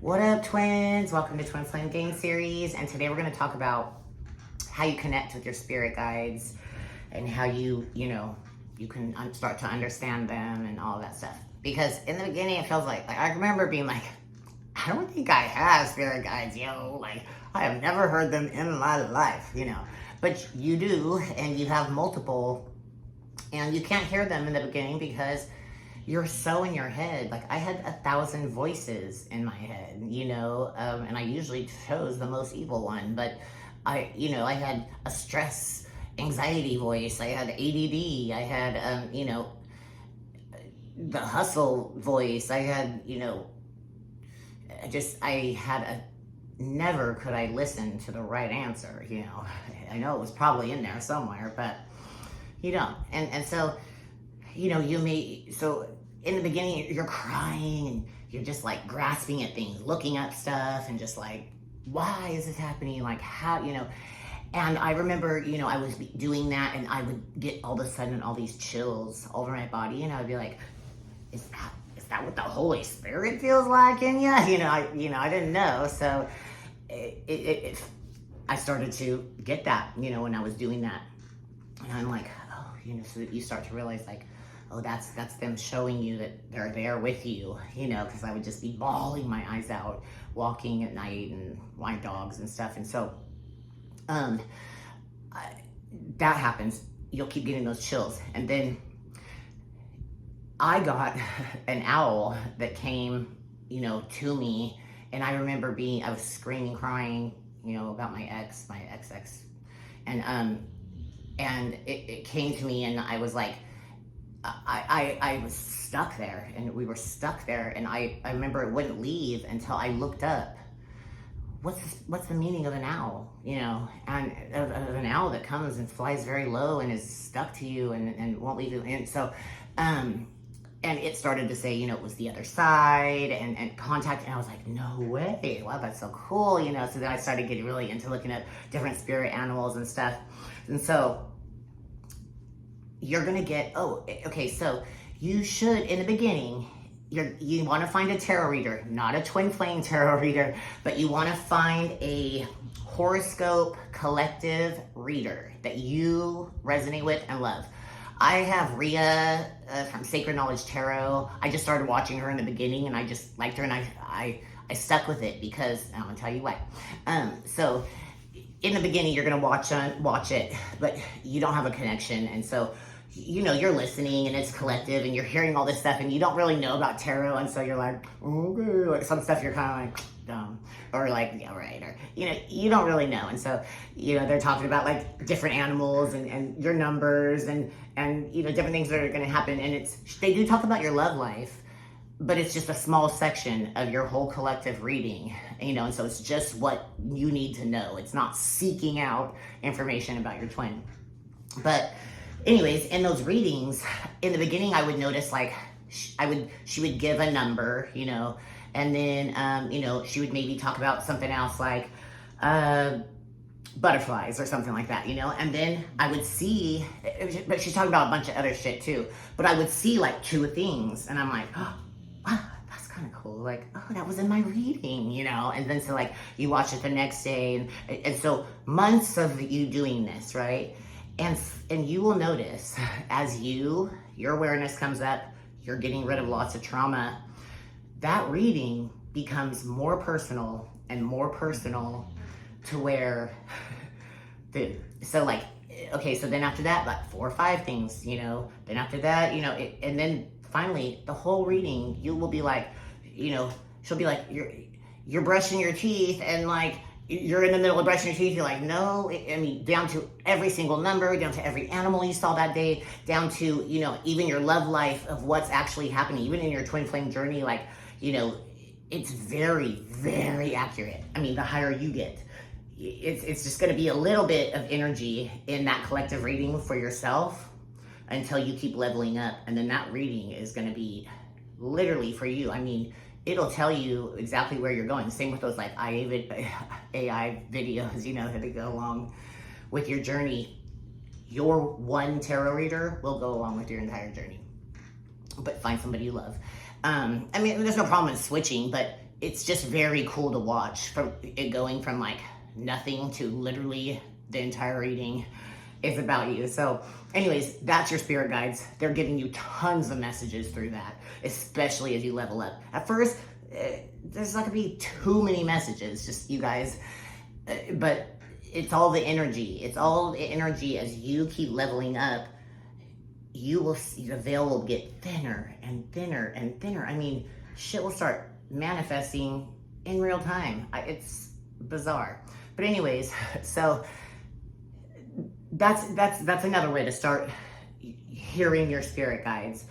What up, twins? Welcome to Twin Flame Game Series. And today we're going to talk about how you connect with your spirit guides and how you can start to understand them and all that stuff. Because in the beginning, it feels like I remember being like, I don't think I have spirit guides, yo. Like, I have never heard them in my life, But you do, and you have multiple, and you can't hear them in the beginning because you're so in your head. Like, I had 1,000 voices in my head, and I usually chose the most evil one. But I had a stress, anxiety voice. I had ADD. I had, the hustle voice. I had, never could I listen to the right answer, I know it was probably in there somewhere, but you don't. And so, so in the beginning, you're crying and you're just like grasping at things, looking up stuff and just like, why is this happening? Like, how, and I remember, I was doing that and I would get all of a sudden all these chills over my body and I would be like, is that what the Holy Spirit feels like in you? I didn't know. So I started to get that, when I was doing that. And I'm like, so you start to realize like, oh, that's them showing you that they're there with you, because I would just be bawling my eyes out walking at night and my dogs and stuff. And so that happens. You'll keep getting those chills. And then I got an owl that came, to me. And I remember I was screaming, crying, about my ex. And it came to me and I was like, I was stuck there and we were stuck there. And I remember it wouldn't leave until I looked up. What's the meaning of an owl? And of an owl that comes and flies very low and is stuck to you and won't leave you. And so, and it started to say, it was the other side and contact. And I was like, no way. Wow, that's so cool. So then I started getting really into looking at different spirit animals and stuff. And so you're going to get, so you should, in the beginning, you want to find a tarot reader, not a twin flame tarot reader, but you want to find a horoscope collective reader that you resonate with and love. I have Rhea from Sacred Knowledge Tarot. I just started watching her in the beginning and I just liked her and I stuck with it because, I'm going to tell you why. So in the beginning, you're going to watch it, but you don't have a connection. And so, you're listening and it's collective and you're hearing all this stuff and you don't really know about tarot. And so you're like, okay, like some stuff you're kind of like, dumb or like, yeah, right. Or, you don't really know. And so, they're talking about like different animals and your numbers and different things that are going to happen. And they do talk about your love life, but it's just a small section of your whole collective reading, and so it's just what you need to know. It's not seeking out information about your twin. But anyways, in those readings, in the beginning, I would notice like, she would give a number, and then, she would maybe talk about something else like, butterflies or something like that, and then I would see, but she's talking about a bunch of other shit too, but I would see like two things and I'm like, oh, wow, that's kind of cool. Like, oh, that was in my reading, and then so like you watch it the next day and so months of you doing this, right? And you will notice as your awareness comes up, you're getting rid of lots of trauma, that reading becomes more personal and more personal to where, so then after that, like 4 or 5 things, then after that, and then finally the whole reading, you will be like, she'll be like, you're brushing your teeth and like, you're in the middle of brushing your teeth, you're like, no, down to every single number, down to every animal you saw that day, down to, even your love life of what's actually happening, even in your twin flame journey, like, it's very, very accurate. The higher you get, it's just going to be a little bit of energy in that collective reading for yourself until you keep leveling up. And then that reading is going to be literally for you. It'll tell you exactly where you're going. Same with those like AI videos, that go along with your journey. Your one tarot reader will go along with your entire journey. But find somebody you love. There's no problem in switching, but it's just very cool to watch, from it going from like nothing to literally the entire reading is about you. So anyways, that's your spirit guides. They're giving you tons of messages through that, especially as you level up. At first, there's not gonna be too many messages, just you guys, but it's all the energy. It's all the energy. As you keep leveling up, you will see the veil will get thinner and thinner and thinner. I mean, shit will start manifesting in real time. It's bizarre. But anyways, so that's another way to start hearing your spirit guides.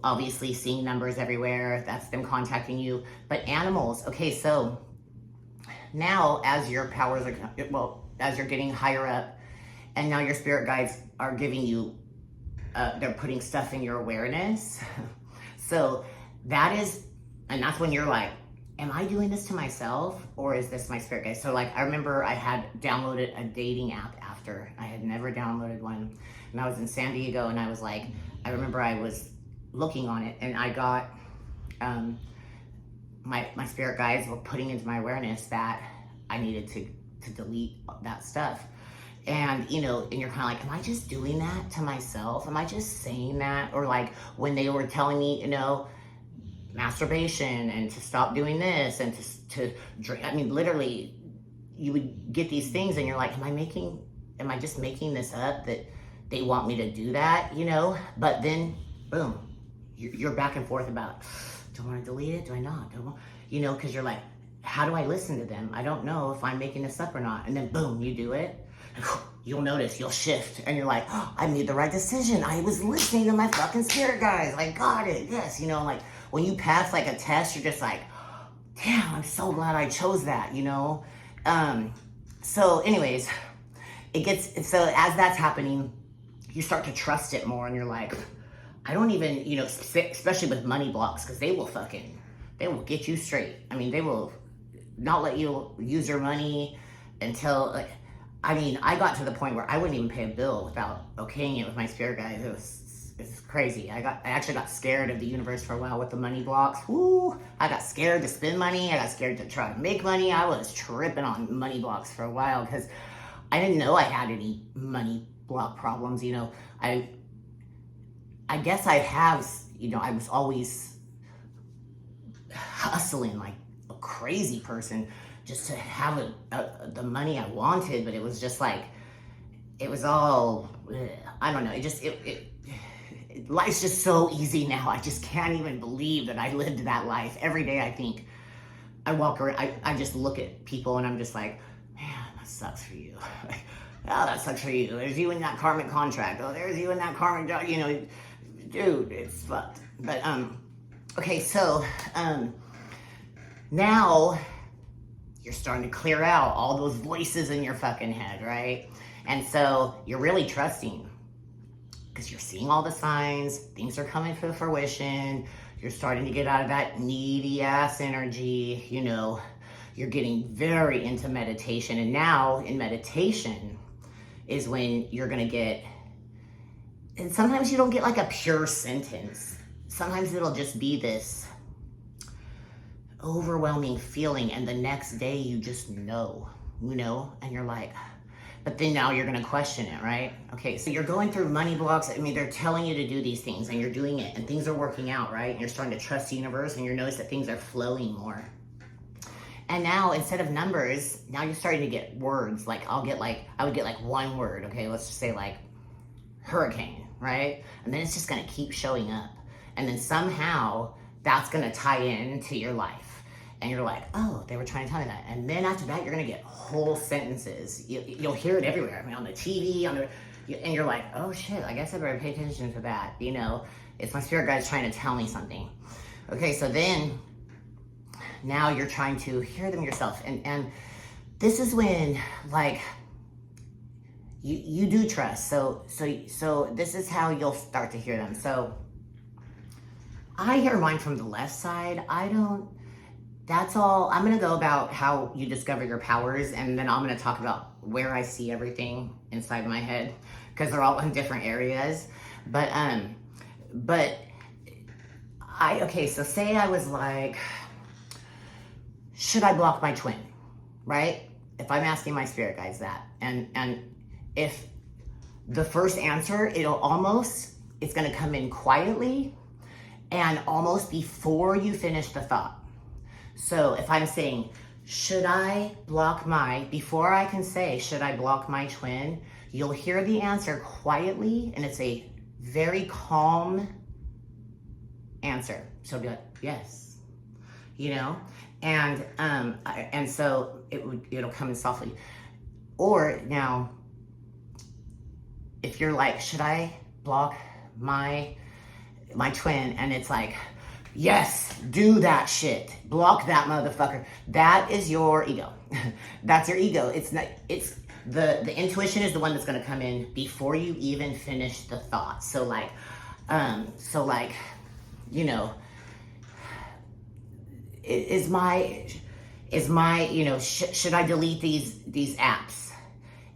Obviously, seeing numbers everywhere, that's them contacting you. But animals, okay, so now as your powers are, well, as you're getting higher up, and now your spirit guides are giving you, they're putting stuff in your awareness. So that is, and that's when you're like, am I doing this to myself, or is this my spirit guide? So like, I remember I had downloaded a dating app after. I had never downloaded one. And I was in San Diego, and I was like, I remember I was looking on it, and I got, my spirit guides were putting into my awareness that I needed to delete that stuff. And, you know, and you're kind of like, am I just doing that to myself? Am I just saying that? Or like when they were telling me, you know, masturbation and to stop doing this and to drink. I mean, literally, you would get these things and you're like, am I just making this up that they want me to do that, you know? But then, boom, you're back and forth about, do I want to delete it? Do I not? You know, because you're like, how do I listen to them? I don't know if I'm making this up or not. And then boom, you do it. You'll notice, you'll shift, and you're like, oh, I made the right decision. I was listening to my fucking spirit guides. I got it. Yes, you know, like when you pass like a test, you're just like, damn, I'm so glad I chose that, you know? So anyways, so as that's happening, you start to trust it more, and you're like, I don't even, you know, especially with money blocks, because they will get you straight. I mean, they will not let you use your money until, like, I mean, I got to the point where I wouldn't even pay a bill without okaying it with my spirit guides. It's crazy. I actually got scared of the universe for a while with the money blocks. Woo! I got scared to spend money. I got scared to try to make money. I was tripping on money blocks for a while because I didn't know I had any money block problems. You know, I guess I have. You know, I was always hustling like a crazy person just to have the money I wanted, but it was just like, it was all, I don't know, life's just so easy now. I just can't even believe that I lived that life. Every day I think, I walk around, I just look at people and I'm just like, man, that sucks for you. Oh, that sucks for you. There's you in that karmic contract. Oh, there's you in that karmic job. You know, dude, it's fucked. But, okay, so, now, you're starting to clear out all those voices in your fucking head, right? And so you're really trusting because you're seeing all the signs, things are coming to fruition, you're starting to get out of that needy ass energy, you know, you're getting very into meditation. And now in meditation is when you're gonna get, and sometimes you don't get like a pure sentence. Sometimes it'll just be this overwhelming feeling, and the next day you just know, you know, and you're like, but then now you're gonna question it, right? Okay, so you're going through money blocks. I mean, they're telling you to do these things and you're doing it and things are working out, right? And you're starting to trust the universe and you notice that things are flowing more. And now instead of numbers, now you're starting to get words. Like I would get like one word, okay? Let's just say like hurricane, right? And then it's just gonna keep showing up. And then somehow that's gonna tie into your life. And you're like, oh, they were trying to tell me that. And then after that, you're gonna get whole sentences. You'll hear it everywhere. I mean, on the TV, and you're like, oh shit, I guess I better pay attention to that. You know, it's my spirit guides trying to tell me something. Okay, so then, now you're trying to hear them yourself. And this is when, like, you do trust. So this is how you'll start to hear them. So I hear mine from the left side. That's all. I'm going to go about how you discover your powers, and then I'm going to talk about where I see everything inside my head, because they're all in different areas. But okay, so say I was like, should I block my twin, right? If I'm asking my spirit guides that, and if the first answer, it's going to come in quietly and almost before you finish the thought. So if I'm saying, before I can say, should I block my twin, you'll hear the answer quietly, and it's a very calm answer. So it'll be like, yes, and so it'll come in softly. Or now, if you're like, should I block my twin, and it's like, yes, do that shit, block that motherfucker, that is your ego. That's your ego. It's the intuition is the one that's going to come in before you even finish the thought. So should I delete these apps?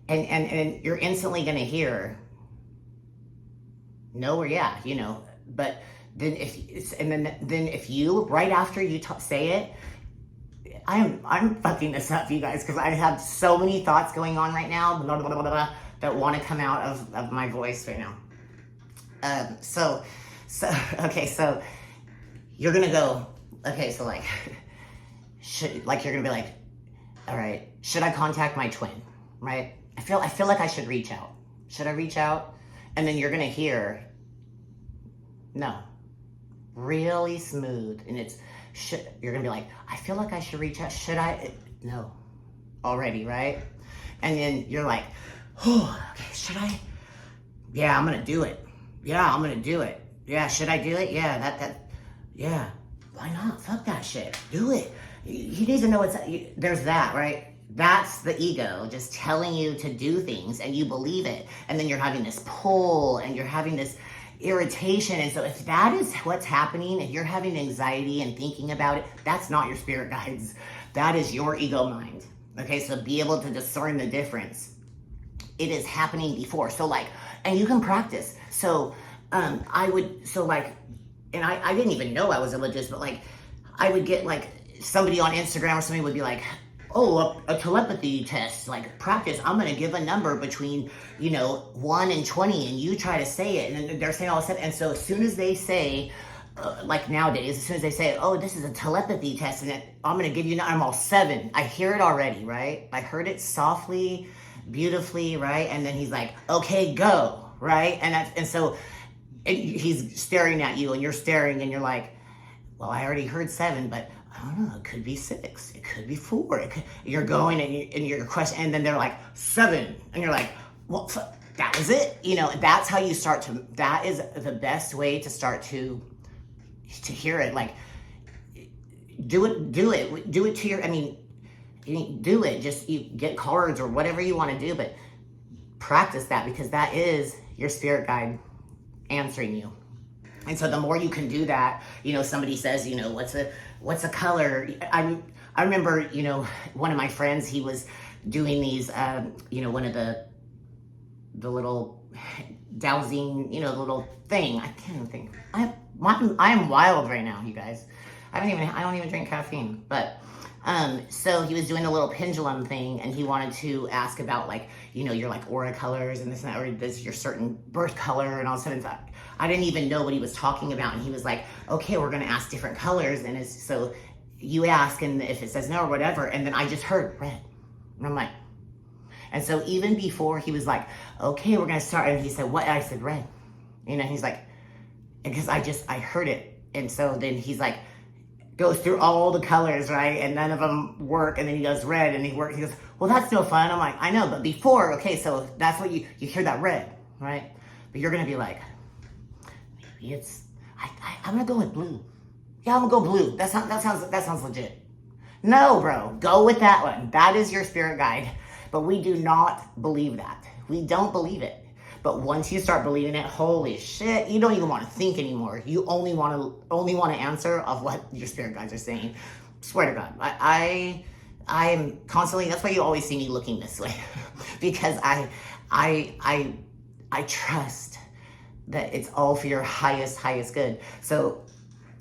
And you're instantly going to hear no or yeah, but then if you right after you say it, I'm fucking this up, you guys, because I have so many thoughts going on right now, blah, blah, blah, blah, that want to come out of my voice right now. So you're gonna go, okay, so like, you're gonna be like, all right, should I contact my twin, right? I feel like I should reach out. Should I reach out? And then you're gonna hear, no, really smooth, and you're gonna be like, I feel like I should reach out. Should I? No, already, right? And then you're like, oh, okay, should I? Yeah, I'm gonna do it. Yeah, I'm gonna do it. Yeah, should I do it? Yeah, yeah. Why not? Fuck that shit. Do it. You need to know there's that, right? That's the ego just telling you to do things, and you believe it, and then you're having this pull, and you're having this irritation. And so if that is what's happening, if you're having anxiety and thinking about it, that's not your spirit guides. That is your ego mind. Okay, so be able to discern the difference. It is happening before. So and you can practice. So I didn't even know I was religious, but I would get somebody on Instagram or something would be like, oh, a telepathy test, practice. I'm going to give a number between, 1 and 20, and you try to say it. And they're saying all this stuff. And so as soon as they say, nowadays, as soon as they say, oh, this is a telepathy test, and I'm going to give you, I'm all 7. I hear it already, right? I heard it softly, beautifully, right? And then he's like, okay, go, right? And so he's staring at you, and you're staring, and you're like, well, I already heard 7, but I don't know, it could be 6, it could be 4. You're going and you're questioning, and then they're like 7, and you're like, well, that was it. That's how you start to, that is the best way to start to hear it. Do it to your, do it, just you get cards or whatever you want to do, but practice that, because that is your spirit guide answering you. And so the more you can do that, somebody says, what's a color? I remember, one of my friends, he was doing these, one of the little dowsing, the little thing. I can't even think. I am wild right now, you guys. I don't even drink caffeine, but so he was doing a little pendulum thing, and he wanted to ask about your aura colors and this and that, or this your certain birth color and all of a sudden I didn't even know what he was talking about, and he was like, okay, we're gonna ask different colors, and so you ask, and if it says no or whatever, and then I just heard red, and I'm like, and so even before he was like, okay, we're gonna start, and he said what? I said red, he's like, because I heard it, and so then he's like, goes through all the colors, right? And none of them work. And then he goes red, and he goes, well, that's no fun. I'm like, I know, but before, okay, so that's what you hear, that red, right? But you're going to be like, maybe I'm going to go with blue. Yeah, I'm going to go blue. That sounds legit. No, bro, go with that one. That is your spirit guide. But we do not believe that. We don't believe it. But once you start believing it, holy shit, you don't even want to think anymore. You only want to answer of what your spirit guides are saying. Swear to God, I am constantly. That's why you always see me looking this way, because I trust that it's all for your highest good. So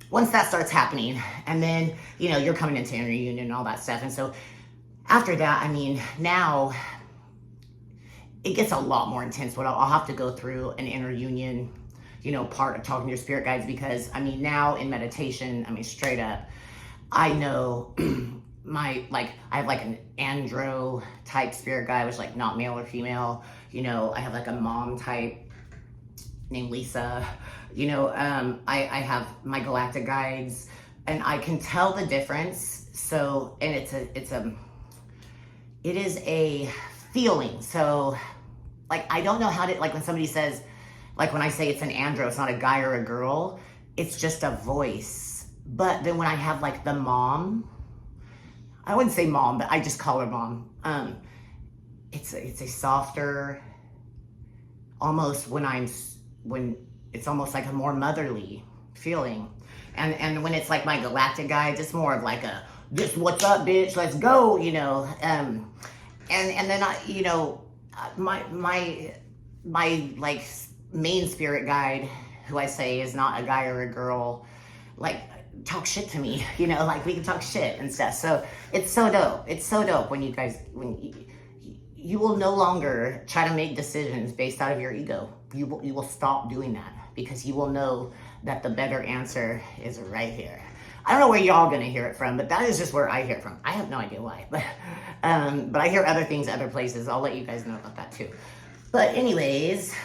once that starts happening, and then, you know, you're coming into inner union and all that stuff. And so after that, I mean, now it gets a lot more intense. What I'll have to go through an inner union, you know, part of talking to your spirit guides, because I mean, now in meditation, I mean, straight up, I know I have like an andro type spirit guide, which is like not male or female. You know, I have like a mom type named Lisa. You know, I have my galactic guides, and I can tell the difference. So, and it is a feeling. So, like, I don't know how to, like, when somebody says, like, when I say it's an andro, it's not a guy or a girl, it's just a voice. But then when I have like the mom, I wouldn't say mom, but I just call her mom. It's a softer, almost when it's almost like a more motherly feeling. And when it's like my galactic guides, it's more of like a, just what's up, bitch, let's go, you know. And then I, you know, my like main spirit guide, who I say is not a guy or a girl, like talk shit to me, you know, like we can talk shit and stuff. So it's so dope. It's so dope when you will no longer try to make decisions based out of your ego. You will stop doing that, because you will know that the better answer is right here. I don't know where y'all gonna hear it from, but that is just where I hear it from. I have no idea why, but I hear other things other places. I'll let you guys know about that too. But anyways,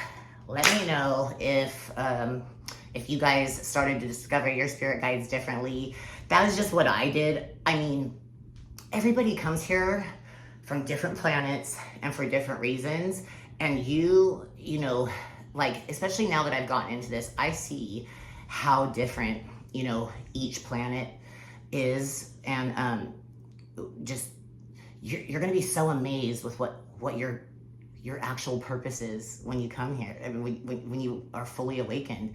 let me know if you guys started to discover your spirit guides differently. That is just what I did. I mean, everybody comes here from different planets and for different reasons. And you know, like, especially now that I've gotten into this, I see how different, you know, each planet is. And just, you're gonna be so amazed with what your actual purpose is when you come here. I mean, when you are fully awakened.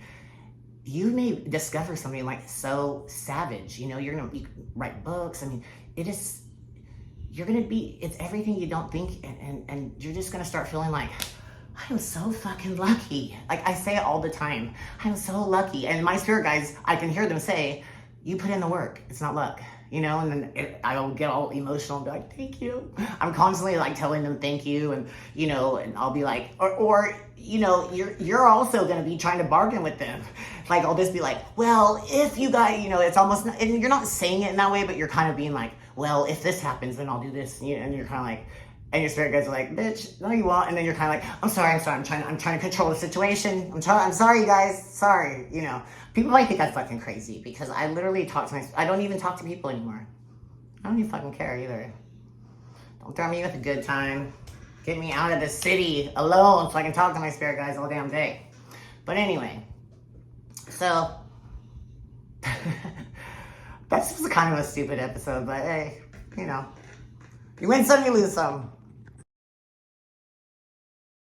You may discover something like so savage, you know, you can write books. I mean, it's everything you don't think, and you're just gonna start feeling like, I'm so fucking lucky. Like I say it all the time, I'm so lucky. And my spirit guides, I can hear them say, you put in the work, it's not luck, you know. And then I'll get all emotional and be like, thank you. I'm constantly like telling them thank you, and you know, and I'll be like, or you know, you're also gonna be trying to bargain with them. Like I'll just be like, well, if you guys, you know, it's almost not, and you're not saying it in that way, but you're kind of being like, well, if this happens, then I'll do this, and you're kind of like, and your spirit guides are like, bitch, no you won't. And then you're kind of like, I'm sorry, I'm trying to control the situation. I'm sorry, you guys, sorry, you know. People might think I'm fucking crazy, because I literally I don't even talk to people anymore. I don't even fucking care either. Don't throw me with a good time. Get me out of the city alone so I can talk to my spirit guides all damn day. But anyway, so that's just kind of a stupid episode, but hey, you know, you win some, you lose some.